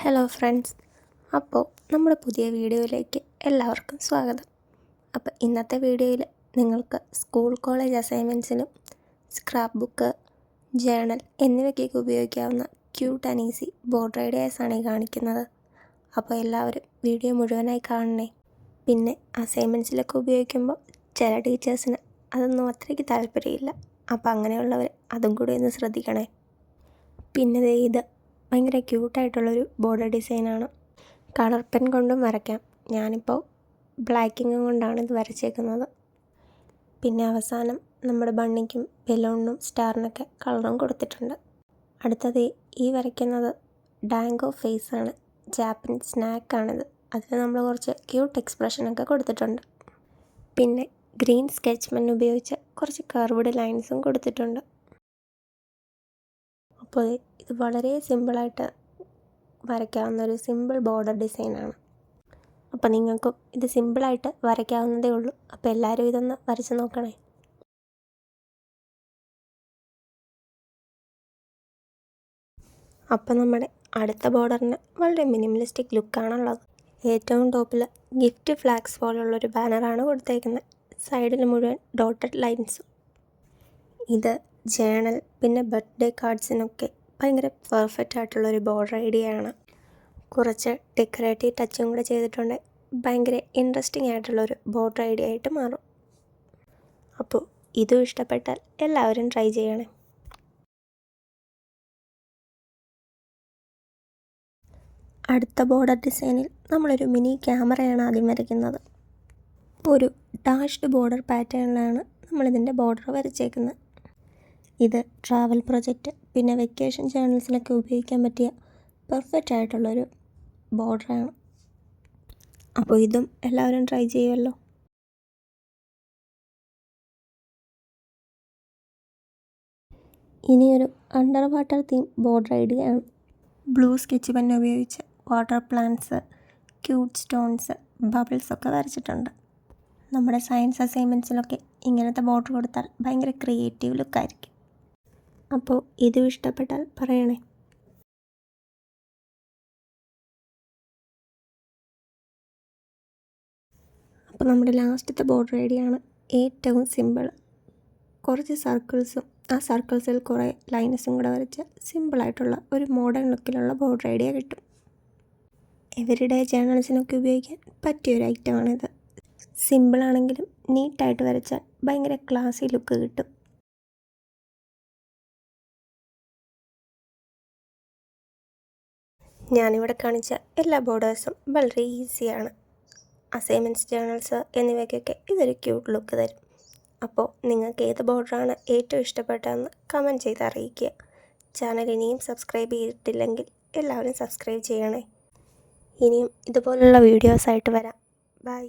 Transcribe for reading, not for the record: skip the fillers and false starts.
Hello friends, അപ്പോൾ നമ്മുടെ പുതിയ വീഡിയോയിലേക്ക് എല്ലാവർക്കും സ്വാഗതം. അപ്പോൾ ഇന്നത്തെ വീഡിയോയിൽ നിങ്ങൾക്ക് സ്കൂൾ കോളേജ് അസൈൻമെൻറ്റ്സിനും സ്ക്രാപ്പ് ബുക്ക്, ജേണൽ എന്നിവയ്ക്കൊക്കെ ഉപയോഗിക്കാവുന്ന ക്യൂട്ട് ആൻഡ് ഈസി ബോർഡർ ഐഡിയാസാണ് ഈ കാണിക്കുന്നത്. അപ്പോൾ എല്ലാവരും വീഡിയോ മുഴുവനായി കാണണേ. പിന്നെ അസൈൻമെൻറ്റ്സിലൊക്കെ ഉപയോഗിക്കുമ്പോൾ ചില ടീച്ചേഴ്സിന് അതൊന്നും അത്രയ്ക്ക് താല്പര്യമില്ല. അപ്പോൾ അങ്ങനെയുള്ളവർ അതും കൂടി ഒന്ന് ശ്രദ്ധിക്കണേ. പിന്നെ ഇത് ഭയങ്കര ക്യൂട്ടായിട്ടുള്ളൊരു ബോർഡർ ഡിസൈനാണ്. കളർ പെൻ കൊണ്ടും വരയ്ക്കാം. ഞാനിപ്പോൾ ബ്ലാക്കിങ് കൊണ്ടാണ് ഇത് വരച്ചേക്കുന്നത്. പിന്നെ അവസാനം നമ്മുടെ ബണ്ണിക്കും ബലൂണിനും സ്റ്റാറിനൊക്കെ കളറും കൊടുത്തിട്ടുണ്ട്. അടുത്തത് ഈ വരയ്ക്കുന്നത് ഡാങ്കോ ഫേസാണ്. ജാപ്പനീസ് സ്നാക്കാണിത്. അതിൽ നമ്മൾ കുറച്ച് ക്യൂട്ട് എക്സ്പ്രഷനൊക്കെ കൊടുത്തിട്ടുണ്ട്. പിന്നെ ഗ്രീൻ സ്കെച്ച് പെൻ ഉപയോഗിച്ച് കുറച്ച് കർവ്ഡ് ലൈൻസും കൊടുത്തിട്ടുണ്ട്. അപ്പോൾ ഇത് വളരെ സിമ്പിളായിട്ട് വരയ്ക്കാവുന്ന ഒരു സിമ്പിൾ ബോർഡർ ഡിസൈനാണ്. അപ്പോൾ നിങ്ങൾക്കും ഇത് സിമ്പിളായിട്ട് വരയ്ക്കാവുന്നതേ ഉള്ളൂ. അപ്പോൾ എല്ലാവരും ഇതൊന്ന് വരച്ച് നോക്കണേ. അപ്പോൾ നമ്മുടെ അടുത്ത ബോർഡറിന് വളരെ മിനിമലിസ്റ്റിക് ലുക്കാണുള്ളത്. ഏറ്റവും ടോപ്പിൽ ഗിഫ്റ്റ് ഫ്ലാഗ്സ് പോലുള്ളൊരു ബാനറാണ് കൊടുത്തേക്കുന്നത്. സൈഡിൽ മുഴുവൻ ഡോട്ടഡ് ലൈൻസും. ഇത് ജേണൽ പിന്നെ ബർത്ത്ഡേ കാർഡ്സിനൊക്കെ ഭയങ്കര പെർഫെക്റ്റ് ആയിട്ടുള്ളൊരു ബോർഡർ ഐഡിയയാണ്. കുറച്ച് ഡെക്കറേറ്റീവ് ടച്ചും കൂടെ ചെയ്തിട്ടുണ്ടെങ്കിൽ ഭയങ്കര ഇൻട്രസ്റ്റിംഗ് ആയിട്ടുള്ളൊരു ബോർഡർ ഐഡിയ ആയിട്ട് മാറും. അപ്പോൾ ഇതും ഇഷ്ടപ്പെട്ടാൽ എല്ലാവരും ട്രൈ ചെയ്യണേ. അടുത്ത ബോർഡർ ഡിസൈനിൽ നമ്മളൊരു മിനി ക്യാമറയാണ് ആദ്യം വരയ്ക്കുന്നത്. ഒരു ഡാഷ്ഡ് ബോർഡർ പാറ്റേണിലാണ് നമ്മളിതിൻ്റെ ബോർഡർ വരച്ചേക്കുന്നത്. ഇത് ട്രാവൽ പ്രൊജക്റ്റ് പിന്നെ വെക്കേഷൻ ജേണൽസിലൊക്കെ ഉപയോഗിക്കാൻ പറ്റിയ പെർഫെക്റ്റ് ആയിട്ടുള്ളൊരു ബോർഡറാണ്. അപ്പോൾ ഇതും എല്ലാവരും ട്രൈ ചെയ്യുമല്ലോ. ഇനിയൊരു അണ്ടർ വാട്ടർ തീം ബോർഡർ ഐഡിയയാണ്. ബ്ലൂ സ്കെച്ച് പെൻ ഉപയോഗിച്ച് വാട്ടർ പ്ലാന്റ്സ്, ക്യൂട്ട് സ്റ്റോൺസ്, ബബിൾസൊക്കെ വരച്ചിട്ടുണ്ട്. നമ്മുടെ സയൻസ് അസൈൻമെൻറ്റ്സിലൊക്കെ ഇങ്ങനത്തെ ബോർഡർ കൊടുത്താൽ ഭയങ്കര ക്രിയേറ്റീവ് ലുക്കായിരിക്കും. അപ്പോൾ ഇതും ഇഷ്ടപ്പെട്ടാൽ പറയണേ. അപ്പോൾ നമ്മുടെ ലാസ്റ്റത്തെ ബോർഡർ ഐഡിയയാണ് ഏറ്റവും സിമ്പിൾ. കുറച്ച് സർക്കിൾസും ആ സർക്കിൾസിൽ കുറേ ലൈൻസും കൂടെ വരച്ച് സിമ്പിളായിട്ടുള്ള ഒരു മോഡേൺ ലുക്കിലുള്ള ബോർഡർ ഐഡിയ കിട്ടും. എവരിഡേ ജേണൽസിനൊക്കെ ഉപയോഗിക്കാൻ പറ്റിയൊരു ഐറ്റമാണിത്. സിമ്പിളാണെങ്കിലും നീറ്റായിട്ട് വരച്ചാൽ ഭയങ്കര ക്ലാസി ലുക്ക് കിട്ടും. ഞാനിവിടെ കാണിച്ച എല്ലാ ബോർഡേഴ്സും വളരെ ഈസിയാണ്. അസൈൻമെൻറ്റ്സ്, ജേണൽസ് എന്നിവയ്ക്കൊക്കെ ഇതൊരു ക്യൂട്ട് ലുക്ക് തരും. അപ്പോൾ നിങ്ങൾക്ക് ഏത് ബോർഡറാണ് ഏറ്റവും ഇഷ്ടപ്പെട്ടതെന്ന് കമൻറ്റ് ചെയ്ത് അറിയിക്കുക. ചാനൽ ഇനിയും സബ്സ്ക്രൈബ് ചെയ്തിട്ടില്ലെങ്കിൽ എല്ലാവരും സബ്സ്ക്രൈബ് ചെയ്യണേ. ഇനിയും ഇതുപോലുള്ള വീഡിയോസായിട്ട് വരാം. ബൈ.